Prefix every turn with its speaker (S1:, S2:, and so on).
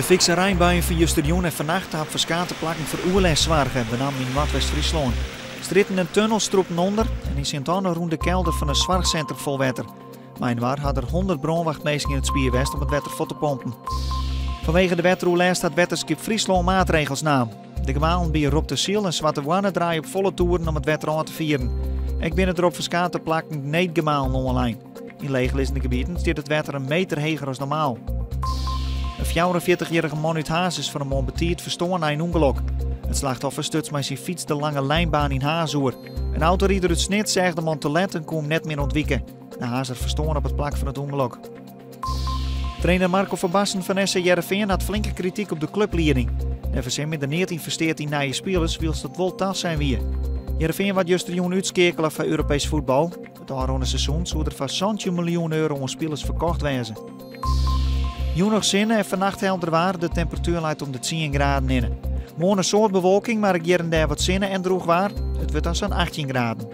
S1: De fixerijbuien van Justerjoen en vannacht hebben verschillende plekken voor oerles zwaargen, benamelijk in Noordwest-Friesland. Stritten en tunnels stroepen onder en in Sint-Anne roen de kelder van een zwaarcentrum vol wetter. Maar in waar hadden er 100 brandwachtmeesters in het Spierwest om het wetter voor te pompen. Vanwege de wetteroerles staat Wetterskip Friesland maatregels na. De gemalen bij Rob de Ziel en Zwarte Wanne draaien op volle toeren om het wetter aan te vieren. Ik ben er op verschillende plekken niet gemalen online. In leeglizende gebieden staat het wetter een meter hoger als normaal. Een 44-jarige man uit Haas is van een man betierd verstoren na een ongeluk. Het slachtoffer stuts met zijn fiets de lange lijnbaan in Hazoer. Een autorieder uit Snit zegt de man te let en kon net meer ontwijken. De Hazer verstoren op het plak van het ongeluk. Trainer Marco van Basten van SC Heerenveen had flinke kritiek op de clubleiding. De FSM met de 19 versteert in nieuwe spelers wilst het wel tas zijn weer. Heerenveen wat Justerjoen uitskekelen van Europees voetbal. Het aanronde seizoen zou er van €100 miljoen aan spelers verkocht wezen. Joenig zinnen en vannacht helder waar, de temperatuur leidt om de 10 graden in. Morgen een soort bewolking, maar ik hier en daar wat zinnen en droeg waar. Het wordt dan zo'n 18 graden.